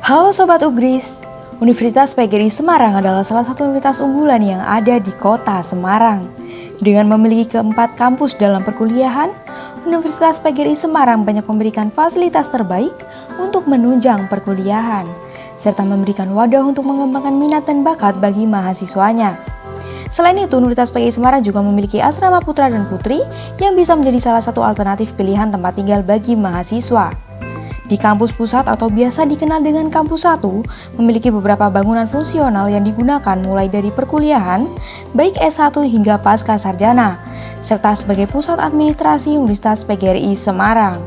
Halo Sobat Ugris, Universitas PGRI Semarang adalah salah satu universitas unggulan yang ada di kota Semarang. Dengan memiliki keempat kampus dalam perkuliahan, Universitas PGRI Semarang banyak memberikan fasilitas terbaik untuk menunjang perkuliahan, serta memberikan wadah untuk mengembangkan minat dan bakat bagi mahasiswanya. Selain itu, Universitas PGRI Semarang juga memiliki asrama putra dan putri yang bisa menjadi salah satu alternatif pilihan tempat tinggal bagi mahasiswa. Di kampus pusat atau biasa dikenal dengan kampus 1, memiliki beberapa bangunan fungsional yang digunakan mulai dari perkuliahan, baik S1 hingga pasca sarjana, serta sebagai pusat administrasi Universitas PGRI Semarang.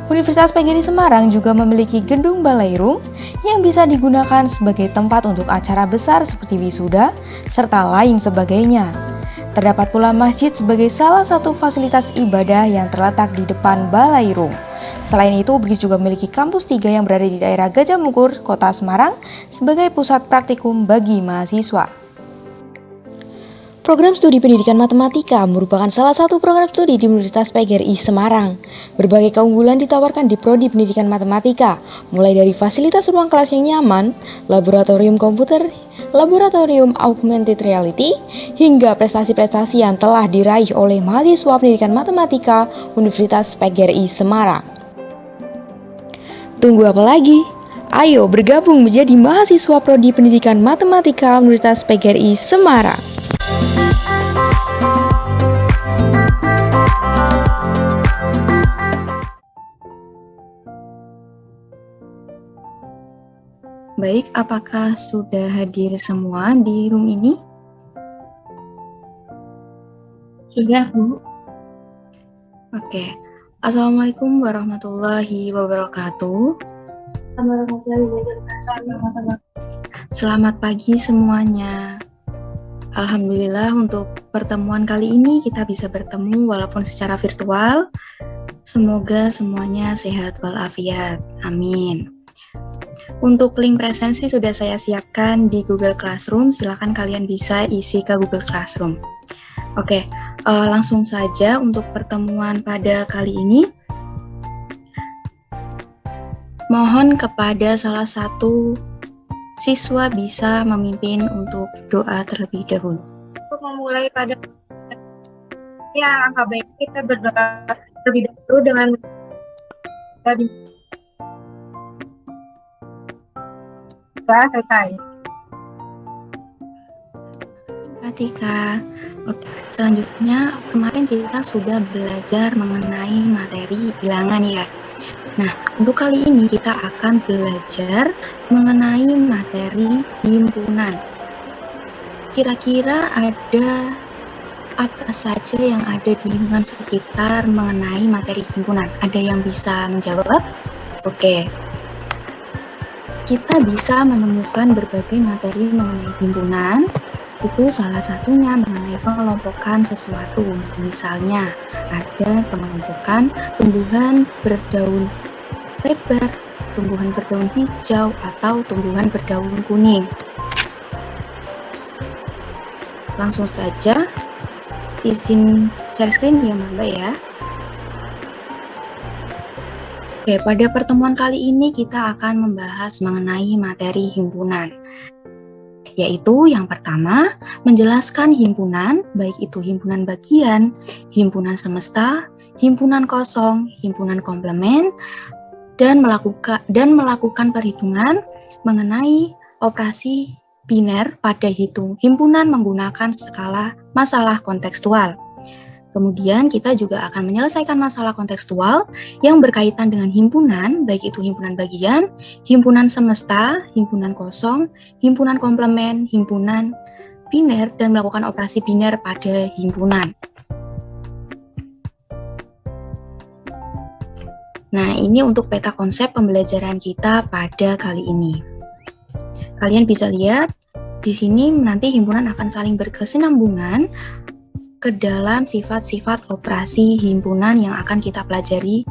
Universitas PGRI Semarang juga memiliki gedung balairung yang bisa digunakan sebagai tempat untuk acara besar seperti wisuda, serta lain sebagainya. Terdapat pula masjid sebagai salah satu fasilitas ibadah yang terletak di depan balairung. Selain itu, Ugris juga memiliki kampus 3 yang berada di daerah Gajah Mungkur, Kota Semarang, sebagai pusat praktikum bagi mahasiswa. Program Studi Pendidikan Matematika merupakan salah satu program studi di Universitas PGRI Semarang. Berbagai keunggulan ditawarkan di Prodi Pendidikan Matematika, mulai dari fasilitas ruang kelas yang nyaman, laboratorium komputer, laboratorium augmented reality, hingga prestasi-prestasi yang telah diraih oleh mahasiswa pendidikan matematika Universitas PGRI Semarang. Tunggu apa lagi? Ayo bergabung menjadi mahasiswa Prodi Pendidikan Matematika Universitas PGRI Semarang. Baik, apakah sudah hadir semua di room ini? Sudah, Bu. Oke. Assalamualaikum warahmatullahi wabarakatuh. Selamat pagi semuanya. Alhamdulillah untuk pertemuan kali ini kita bisa bertemu walaupun secara virtual. Semoga semuanya sehat walafiat. Amin. Untuk link presensi sudah saya siapkan di Google Classroom. Silakan kalian bisa isi ke Google Classroom. Oke, langsung saja untuk pertemuan pada kali ini. Mohon kepada salah satu siswa bisa memimpin untuk doa terlebih dahulu. Untuk memulai pada yang langkah baik kita berdoa terlebih dahulu dengan doa selesai. Ketika selanjutnya kemarin kita sudah belajar mengenai materi bilangan ya. Nah, untuk kali ini kita akan belajar mengenai materi himpunan. Kira-kira ada apa saja yang ada di lingkungan sekitar mengenai materi himpunan? Ada yang bisa menjawab? Oke. Kita bisa menemukan berbagai materi mengenai himpunan. Itu salah satunya mengenai pengelompokan sesuatu. Misalnya, ada pengelompokan tumbuhan berdaun lebar, tumbuhan berdaun hijau, atau tumbuhan berdaun kuning. Langsung saja, izin share screen ya Mbak ya. Oke, pada pertemuan kali ini kita akan membahas mengenai materi himpunan. Yaitu yang pertama, menjelaskan himpunan, baik itu himpunan bagian, himpunan semesta, himpunan kosong, himpunan komplement, dan melakukan perhitungan mengenai operasi biner pada himpunan menggunakan skala masalah kontekstual. Kemudian kita juga akan menyelesaikan masalah kontekstual yang berkaitan dengan himpunan, baik itu himpunan bagian, himpunan semesta, himpunan kosong, himpunan komplement, himpunan biner, dan melakukan operasi biner pada himpunan. Nah, ini untuk peta konsep pembelajaran kita pada kali ini. Kalian bisa lihat, di sini nanti himpunan akan saling berkesinambungan ke dalam sifat-sifat operasi himpunan yang akan kita pelajari.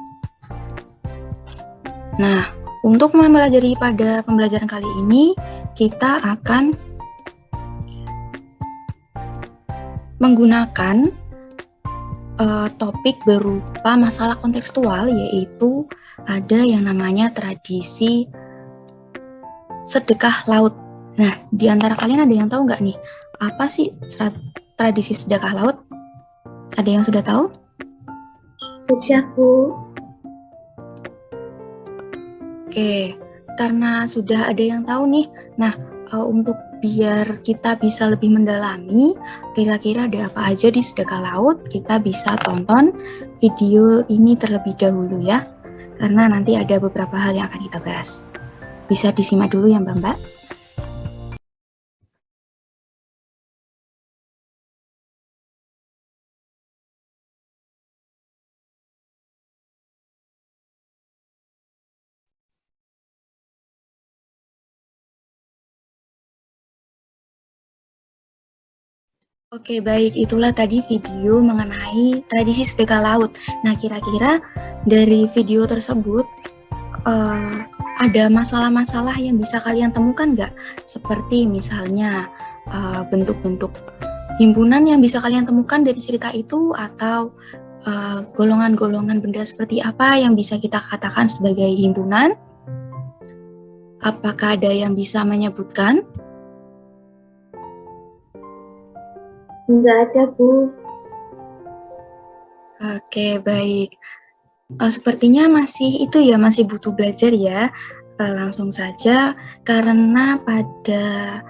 Nah, untuk mempelajari pada pembelajaran kali ini, kita akan menggunakan topik berupa masalah kontekstual, yaitu ada yang namanya tradisi sedekah laut. Nah, di antara kalian ada yang tahu nggak nih, apa sih tradisi sedekah laut? Ada yang sudah tahu? Sudah, Bu. Oke, karena sudah ada yang tahu nih, nah untuk biar kita bisa lebih mendalami, kira-kira ada apa aja di sedekah laut, kita bisa tonton video ini terlebih dahulu ya, karena nanti ada beberapa hal yang akan kita bahas. Bisa disimak dulu ya Mbak-Mbak. Oke, baik. Itulah tadi video mengenai tradisi sedekah laut. Nah, kira-kira dari video tersebut ada masalah-masalah yang bisa kalian temukan nggak? Seperti misalnya bentuk-bentuk himpunan yang bisa kalian temukan dari cerita itu, atau golongan-golongan benda seperti apa yang bisa kita katakan sebagai himpunan? Apakah ada yang bisa menyebutkan? Enggak ada, Bu. Oke, baik. Sepertinya masih masih butuh belajar ya. Langsung saja, karena pada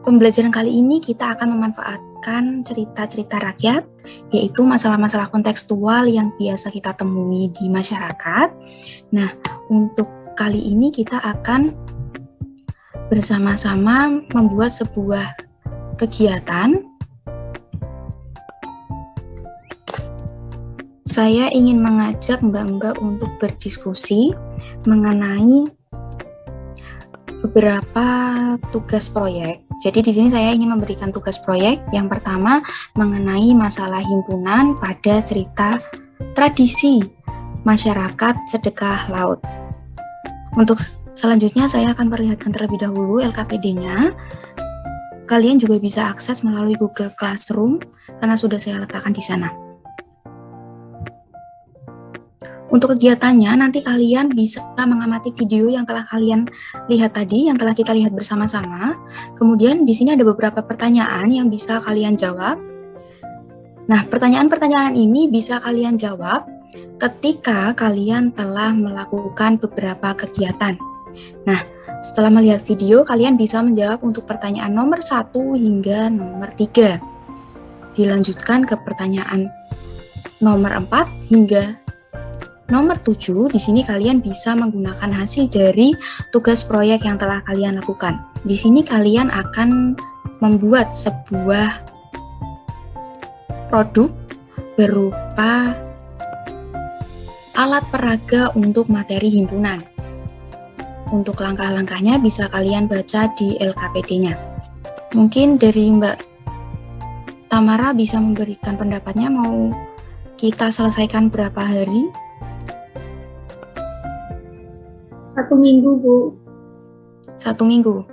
pembelajaran kali ini kita akan memanfaatkan cerita-cerita rakyat, yaitu masalah-masalah kontekstual yang biasa kita temui di masyarakat. Nah, untuk kali ini kita akan bersama-sama membuat sebuah kegiatan. Saya ingin mengajak Mbak-Mbak untuk berdiskusi mengenai beberapa tugas proyek. Jadi di sini saya ingin memberikan tugas proyek. Yang pertama mengenai masalah himpunan pada cerita tradisi masyarakat sedekah laut. Untuk selanjutnya saya akan perlihatkan terlebih dahulu LKPD-nya. Kalian juga bisa akses melalui Google Classroom karena sudah saya letakkan di sana. Untuk kegiatannya, nanti kalian bisa mengamati video yang telah kalian lihat tadi, yang telah kita lihat bersama-sama. Kemudian di sini ada beberapa pertanyaan yang bisa kalian jawab. Nah, pertanyaan-pertanyaan ini bisa kalian jawab ketika kalian telah melakukan beberapa kegiatan. Nah, setelah melihat video, kalian bisa menjawab untuk pertanyaan nomor 1 hingga nomor 3. Dilanjutkan ke pertanyaan nomor 4 hingga nomor 7, di sini kalian bisa menggunakan hasil dari tugas proyek yang telah kalian lakukan. Di sini kalian akan membuat sebuah produk berupa alat peraga untuk materi himpunan. Untuk langkah-langkahnya bisa kalian baca di LKPD-nya. Mungkin dari Mbak Tamara bisa memberikan pendapatnya, mau kita selesaikan berapa hari? 1 minggu, Bu. 1 minggu.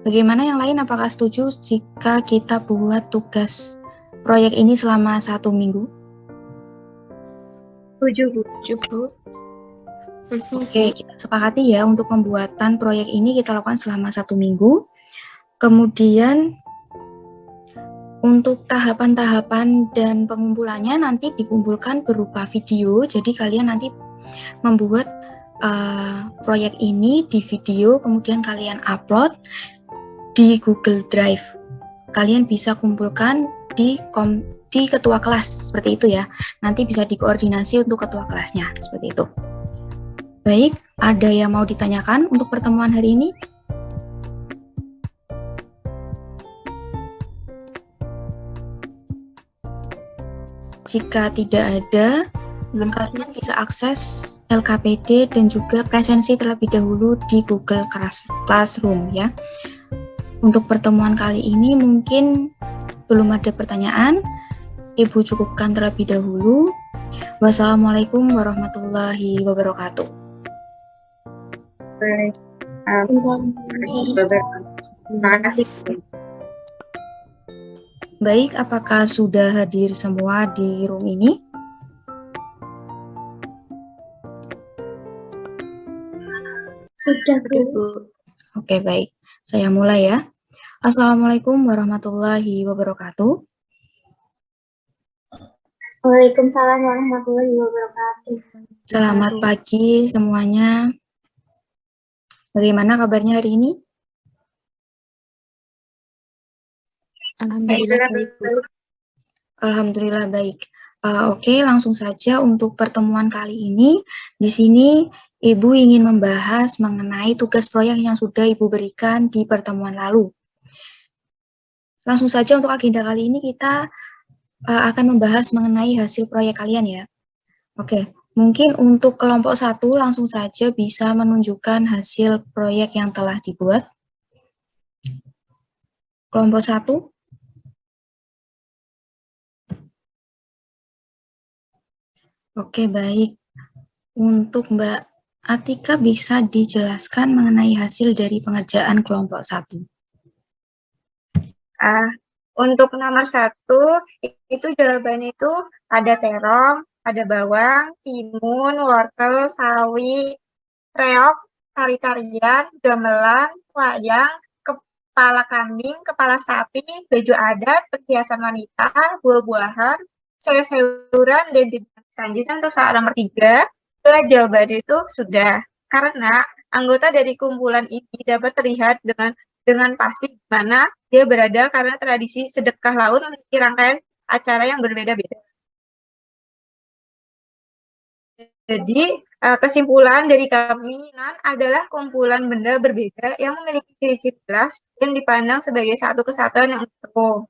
Bagaimana yang lain, apakah setuju jika kita buat tugas proyek ini selama 1 minggu? Setuju, Bu. Oke, kita sepakati ya untuk pembuatan proyek ini kita lakukan selama 1 minggu. Kemudian untuk tahapan-tahapan dan pengumpulannya nanti dikumpulkan berupa video. Jadi kalian nanti membuat proyek ini di video, kemudian kalian upload di Google Drive. Kalian bisa kumpulkan di ketua kelas, seperti itu ya. Nanti bisa dikoordinasi untuk ketua kelasnya, seperti itu. Baik, ada yang mau ditanyakan untuk pertemuan hari ini? Jika tidak ada, kalian bisa akses LKPD dan juga presensi terlebih dahulu di Google Classroom ya. Untuk pertemuan kali ini mungkin belum ada pertanyaan. Ibu cukupkan terlebih dahulu. Wassalamualaikum warahmatullahi wabarakatuh. Terima kasih. Baik, apakah sudah hadir semua di room ini? Sudah, Bu. Oke, baik. Saya mulai ya. Assalamualaikum warahmatullahi wabarakatuh. Waalaikumsalam warahmatullahi wabarakatuh. Selamat pagi semuanya. Bagaimana kabarnya hari ini? Alhamdulillah baik, Bu. Alhamdulillah baik. Oke, langsung saja untuk pertemuan kali ini. Di sini Ibu ingin membahas mengenai tugas proyek yang sudah Ibu berikan di pertemuan lalu. Langsung saja untuk agenda kali ini kita akan membahas mengenai hasil proyek kalian ya. Oke, mungkin untuk kelompok 1 langsung saja bisa menunjukkan hasil proyek yang telah dibuat. Kelompok 1. Oke, baik. Untuk Mbak Atika bisa dijelaskan mengenai hasil dari pengerjaan kelompok 1. Untuk nomor 1, itu jawabannya itu ada terong, ada bawang, timun, wortel, sawi, reok, tari-tarian, gamelan, wayang, kepala kambing, kepala sapi, baju adat, perhiasan wanita, buah-buahan, sayur-sayuran, dan selanjutnya untuk soal nomor 3, jawabannya itu sudah. Karena anggota dari kumpulan ini dapat terlihat dengan pasti di mana dia berada karena tradisi sedekah laut memiliki rangkaian acara yang berbeda-beda. Jadi, kesimpulan dari kami adalah kumpulan benda berbeda yang memiliki ciri-ciri jelas dan dipandang sebagai satu kesatuan yang utuh.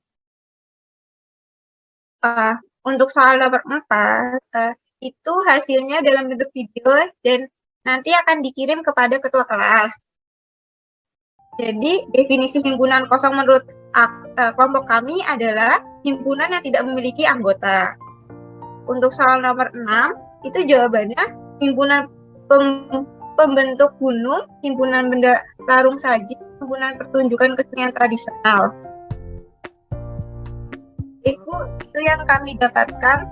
Untuk soal nomor 4, itu hasilnya dalam bentuk video dan nanti akan dikirim kepada ketua kelas. Jadi, definisi himpunan kosong menurut kelompok kami adalah himpunan yang tidak memiliki anggota. Untuk soal nomor 6, itu jawabannya himpunan pembentuk gunung, himpunan benda larung saji, himpunan pertunjukan kesenian tradisional. Itu yang kami dapatkan.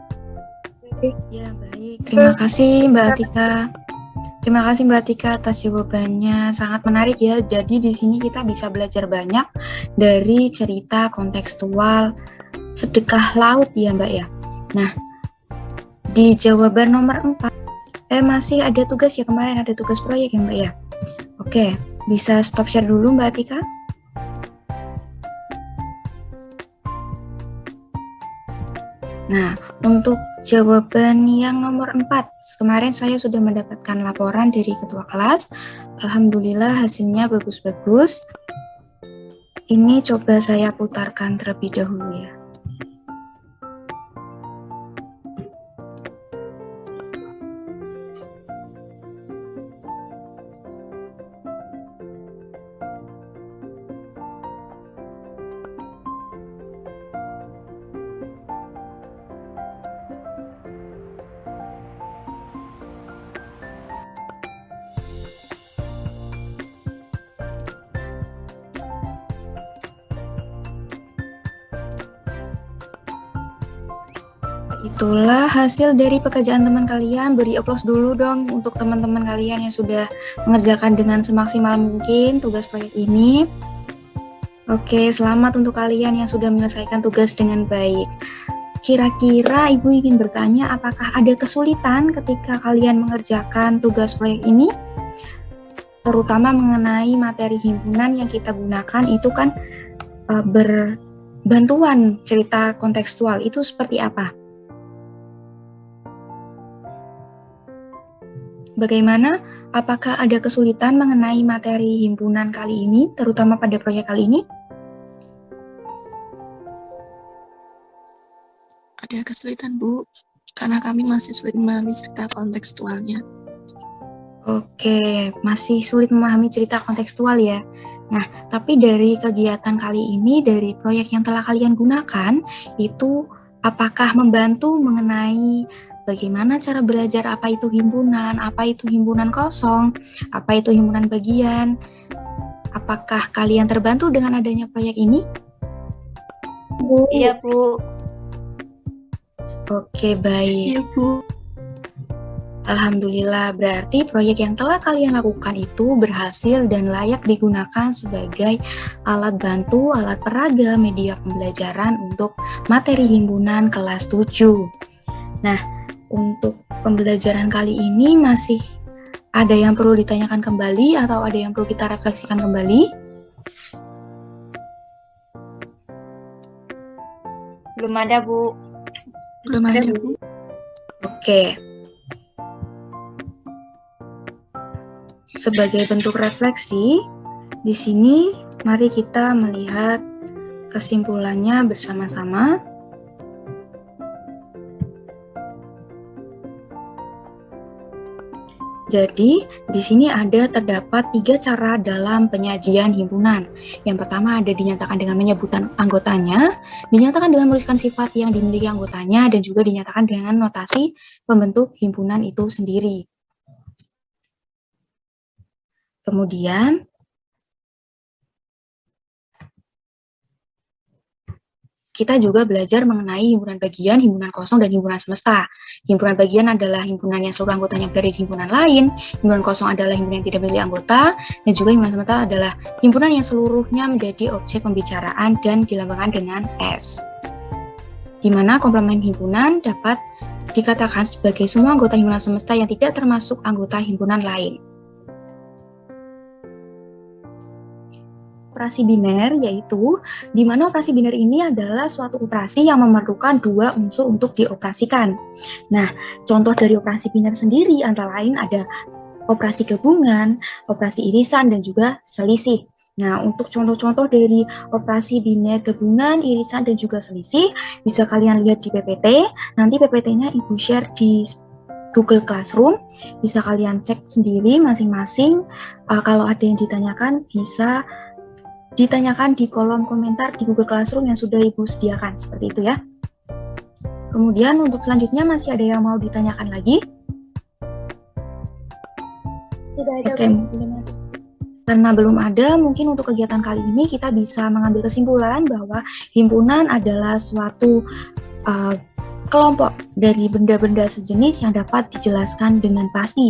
Ya, baik. Terima kasih Mbak Atika. Terima kasih Mbak Atika atas jawabannya, sangat menarik ya. Jadi di sini kita bisa belajar banyak dari cerita kontekstual sedekah laut ya Mbak ya. Nah, di jawaban nomor 4, masih ada tugas ya, kemarin ada tugas proyek ya Mbak ya. Oke, bisa stop share dulu Mbak Atika. Nah, untuk jawaban yang nomor 4, kemarin saya sudah mendapatkan laporan dari ketua kelas. Alhamdulillah hasilnya bagus-bagus. Ini coba saya putarkan terlebih dahulu ya. Itulah hasil dari pekerjaan teman kalian. Beri aplaus dulu dong untuk teman-teman kalian yang sudah mengerjakan dengan semaksimal mungkin tugas proyek ini. Oke, selamat untuk kalian yang sudah menyelesaikan tugas dengan baik. Kira-kira Ibu ingin bertanya apakah ada kesulitan ketika kalian mengerjakan tugas proyek ini? Terutama mengenai materi himpunan yang kita gunakan itu kan berbantuan cerita kontekstual, itu seperti apa? Bagaimana? Apakah ada kesulitan mengenai materi himpunan kali ini, terutama pada proyek kali ini? Ada kesulitan, Bu, karena kami masih sulit memahami cerita kontekstualnya. Oke, masih sulit memahami cerita kontekstual ya. Nah, tapi dari kegiatan kali ini, dari proyek yang telah kalian gunakan, itu apakah membantu mengenai bagaimana cara belajar apa itu himpunan kosong, apa itu himpunan bagian? Apakah kalian terbantu dengan adanya proyek ini? Iya, Bu. Oke, baik. Iya, Bu. Alhamdulillah, berarti proyek yang telah kalian lakukan itu berhasil dan layak digunakan sebagai alat bantu, alat peraga, media pembelajaran untuk materi himpunan kelas 7. Nah, untuk pembelajaran kali ini masih ada yang perlu ditanyakan kembali atau ada yang perlu kita refleksikan kembali? Belum ada, Bu. Belum ada, Bu. Oke. Sebagai bentuk refleksi, di sini mari kita melihat kesimpulannya bersama-sama. Jadi, di sini terdapat 3 cara dalam penyajian himpunan. Yang pertama ada dinyatakan dengan menyebutkan anggotanya, dinyatakan dengan menuliskan sifat yang dimiliki anggotanya, dan juga dinyatakan dengan notasi pembentuk himpunan itu sendiri. Kemudian, kita juga belajar mengenai himpunan bagian, himpunan kosong, dan himpunan semesta. Himpunan bagian adalah himpunan yang seluruh anggotanya berada di himpunan lain, himpunan kosong adalah himpunan yang tidak memiliki anggota, dan juga himpunan semesta adalah himpunan yang seluruhnya menjadi objek pembicaraan dan dilambangkan dengan S. Di mana komplement himpunan dapat dikatakan sebagai semua anggota himpunan semesta yang tidak termasuk anggota himpunan lain. Operasi biner, yaitu di mana operasi biner ini adalah suatu operasi yang memerlukan 2 unsur untuk dioperasikan. Nah, contoh dari operasi biner sendiri antara lain ada operasi gabungan, operasi irisan, dan juga selisih. Nah, untuk contoh-contoh dari operasi biner gabungan, irisan, dan juga selisih bisa kalian lihat di PPT. Nanti PPT-nya Ibu share di Google Classroom, bisa kalian cek sendiri masing-masing. Kalau ada yang ditanyakan bisa ditanyakan di kolom komentar di Google Classroom yang sudah Ibu sediakan, seperti itu ya. Kemudian untuk selanjutnya masih ada yang mau ditanyakan lagi? Tidak ada. Oke. Karena belum ada, mungkin untuk kegiatan kali ini kita bisa mengambil kesimpulan bahwa himpunan adalah suatu kelompok dari benda-benda sejenis yang dapat dijelaskan dengan pasti.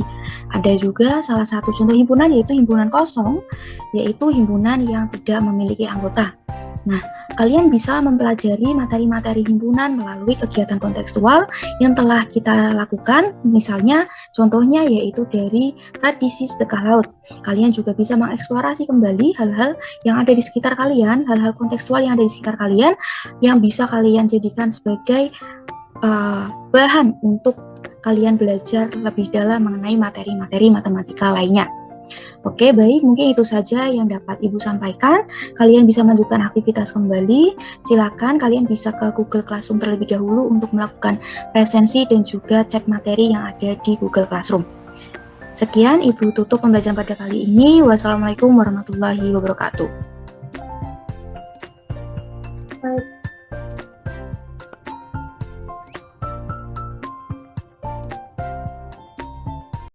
Ada juga salah satu contoh himpunan yaitu himpunan kosong, yaitu himpunan yang tidak memiliki anggota. Nah, kalian bisa mempelajari materi-materi himpunan melalui kegiatan kontekstual yang telah kita lakukan, misalnya contohnya yaitu dari tradisi sedekah laut. Kalian juga bisa mengeksplorasi kembali hal-hal yang ada di sekitar kalian, hal-hal kontekstual yang ada di sekitar kalian, yang bisa kalian jadikan sebagai bahan untuk kalian belajar lebih dalam mengenai materi-materi matematika lainnya. Oke, baik, mungkin itu saja yang dapat Ibu sampaikan. Kalian bisa melanjutkan aktivitas kembali. Silakan kalian bisa ke Google Classroom terlebih dahulu untuk melakukan resensi dan juga cek materi yang ada di Google Classroom. Sekian, Ibu tutup pembelajaran pada kali ini. Wassalamualaikum warahmatullahi wabarakatuh.